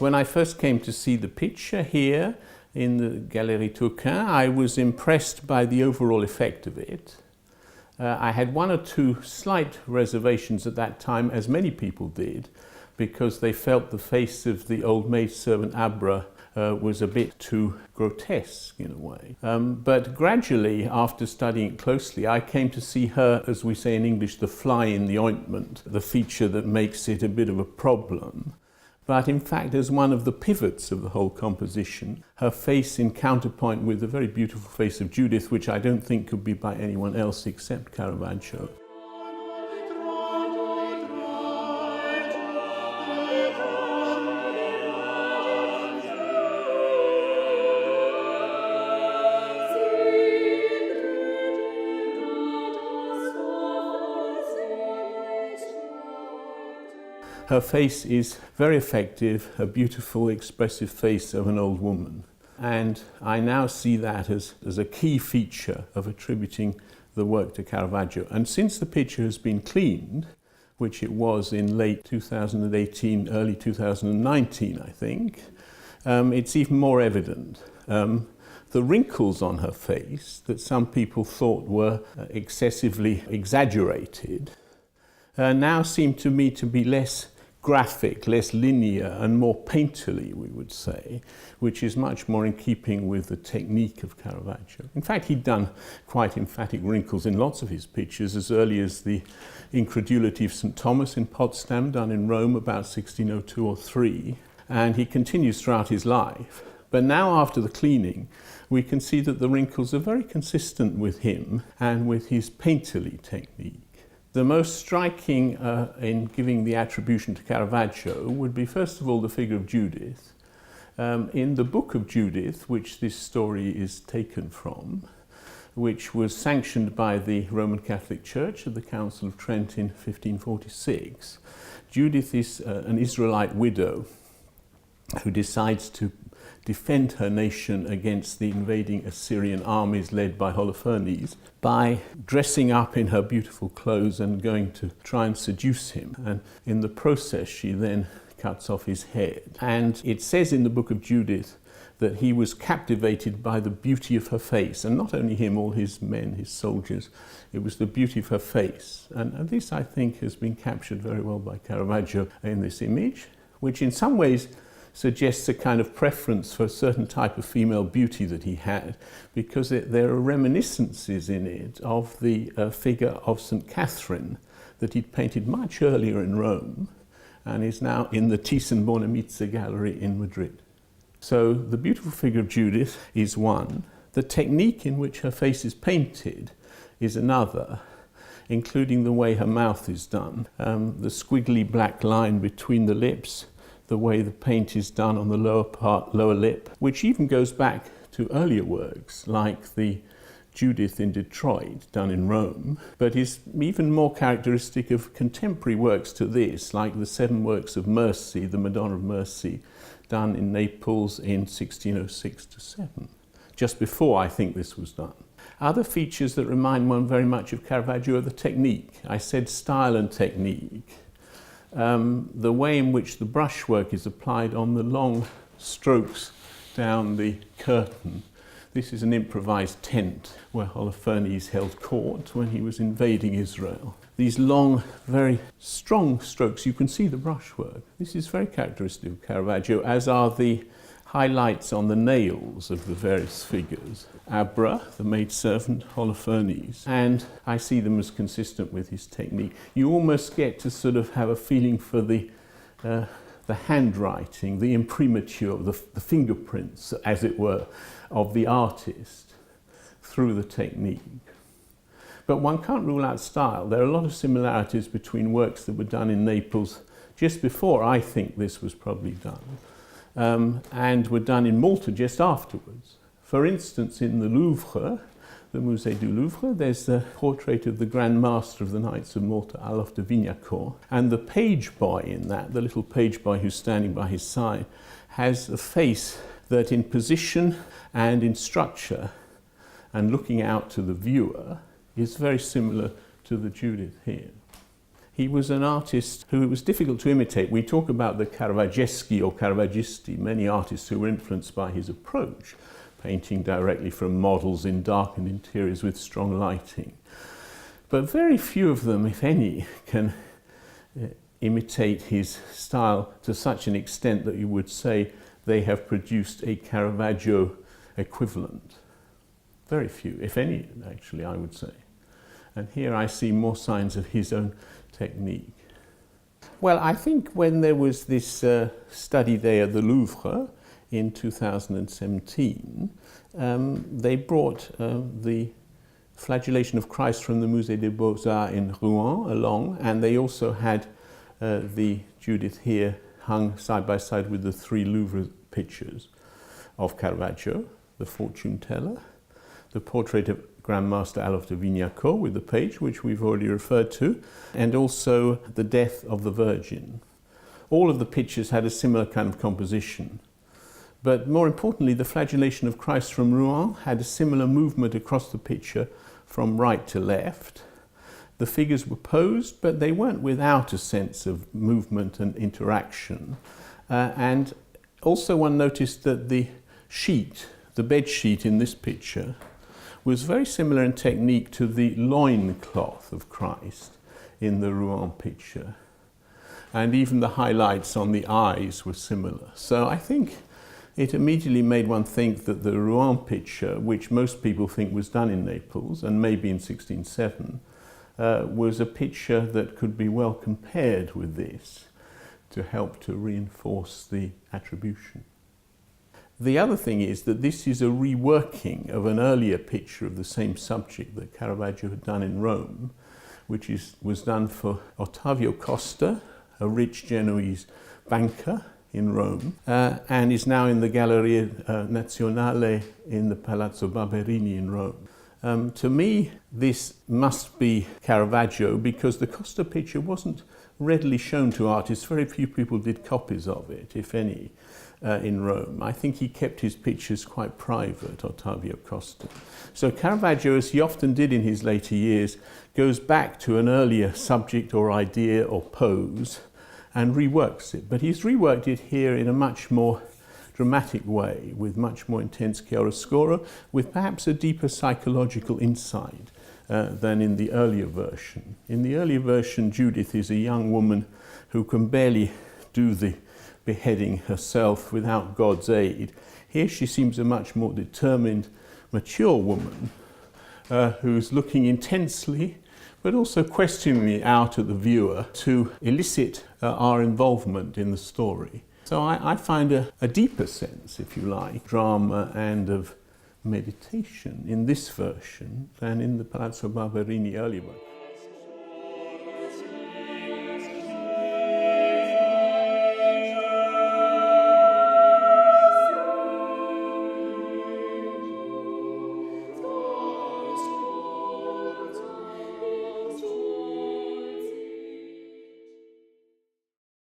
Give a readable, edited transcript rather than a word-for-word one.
When I first came to see the picture here in the Galerie Turquin, I was impressed by the overall effect of it. I had one or two slight reservations at that time, as many people did, because they felt the face of the old maidservant Abra was a bit too grotesque in a way. But gradually, after studying it closely, I came to see her, as we say in English, the fly in the ointment, the feature that makes it a bit of a problem. But in fact, as one of the pivots of the whole composition, her face in counterpoint with the very beautiful face of Judith, which I don't think could be by anyone else except Caravaggio. Her face is very effective, a beautiful, expressive face of an old woman. And I now see that as a key feature of attributing the work to Caravaggio. And since the picture has been cleaned, which it was in late 2018, early 2019, I think, it's even more evident. The wrinkles on her face that some people thought were excessively exaggerated now seem to me to be less graphic, less linear, and more painterly, we would say, which is much more in keeping with the technique of Caravaggio. In fact, he'd done quite emphatic wrinkles in lots of his pictures, as early as the Incredulity of St. Thomas in Potsdam, done in Rome about 1602 or 3, and he continues throughout his life. But now, after the cleaning, we can see that the wrinkles are very consistent with him and with his painterly technique. The most striking in giving the attribution to Caravaggio would be, first of all, the figure of Judith. In the book of Judith, which this story is taken from, which was sanctioned by the Roman Catholic Church at the Council of Trent in 1546, Judith is an Israelite widow who decides to defend her nation against the invading Assyrian armies led by Holofernes by dressing up in her beautiful clothes and going to try and seduce him. And in the process, she then cuts off his head. And it says in the book of Judith that he was captivated by the beauty of her face. And not only him, all his men, his soldiers, it was the beauty of her face. And this, I think, has been captured very well by Caravaggio in this image, which in some ways suggests a kind of preference for a certain type of female beauty that he had, because there are reminiscences in it of the figure of St. Catherine that he'd painted much earlier in Rome and is now in the Thyssen-Bornemisza Gallery in Madrid. So the beautiful figure of Judith is one. The technique in which her face is painted is another, including the way her mouth is done, the squiggly black line between the lips, the way the paint is done on the lower lip, which even goes back to earlier works like the Judith in Detroit, done in Rome, but is even more characteristic of contemporary works to this, like the 7 works of Mercy, the Madonna of Mercy, done in Naples in 1606-7, just before I think this was done. Other features that remind one very much of Caravaggio are the technique. I said style and technique. The way in which the brushwork is applied on the long strokes down the curtain. This is an improvised tent where Holofernes held court when he was invading Israel. These long, very strong strokes, you can see the brushwork. This is very characteristic of Caravaggio, as are the highlights on the nails of the various figures. Abra, the maidservant, Holofernes, and I see them as consistent with his technique. You almost get to sort of have a feeling for the handwriting, the imprimatur, the fingerprints, as it were, of the artist through the technique. But one can't rule out style. There are a lot of similarities between works that were done in Naples just before I think this was probably done, and were done in Malta just afterwards. For instance, in the Louvre, the Musée du Louvre, there's a portrait of the Grand Master of the Knights of Malta, Alof de Vignacourt, and the page boy in that, the little page boy who's standing by his side, has a face that in position and in structure and looking out to the viewer is very similar to the Judith here. He was an artist who was difficult to imitate. We talk about the Caravaggeschi or Caravaggisti, many artists who were influenced by his approach, painting directly from models in darkened interiors with strong lighting. But very few of them, if any, can imitate his style to such an extent that you would say they have produced a Caravaggio equivalent. Very few, if any, actually, I would say. And here I see more signs of his own technique. Well, I think when there was this study day at the Louvre in 2017, they brought the Flagellation of Christ from the Musée des Beaux-Arts in Rouen along, and they also had the Judith here hung side by side with the 3 Louvre pictures of Caravaggio, the fortune teller, the portrait of Grandmaster Adolphe de Vignacourt with the page, which we've already referred to, and also the Death of the Virgin. All of the pictures had a similar kind of composition. But more importantly, the Flagellation of Christ from Rouen had a similar movement across the picture from right to left. The figures were posed, but they weren't without a sense of movement and interaction. And also one noticed that the sheet, the bed sheet in this picture, was very similar in technique to the loincloth of Christ in the Rouen picture. And even the highlights on the eyes were similar. So I think it immediately made one think that the Rouen picture, which most people think was done in Naples, and maybe in 1607, was a picture that could be well compared with this to help to reinforce the attribution. The other thing is that this is a reworking of an earlier picture of the same subject that Caravaggio had done in Rome, which was done for Ottavio Costa, a rich Genoese banker in Rome, and is now in the Galleria Nazionale in the Palazzo Barberini in Rome. To me, this must be Caravaggio because the Costa picture wasn't readily shown to artists. Very few people did copies of it, if any, in Rome. I think he kept his pictures quite private, Ottavio Costa. So Caravaggio, as he often did in his later years, goes back to an earlier subject or idea or pose and reworks it. But he's reworked it here in a much more dramatic way, with much more intense chiaroscuro, with perhaps a deeper psychological insight than in the earlier version. In the earlier version, Judith is a young woman who can barely do the beheading herself without God's aid. Here she seems a much more determined, mature woman who's looking intensely but also questioningly out at the viewer to elicit our involvement in the story. So I find a deeper sense, if you like, drama and of meditation in this version than in the Palazzo Barberini earlier one.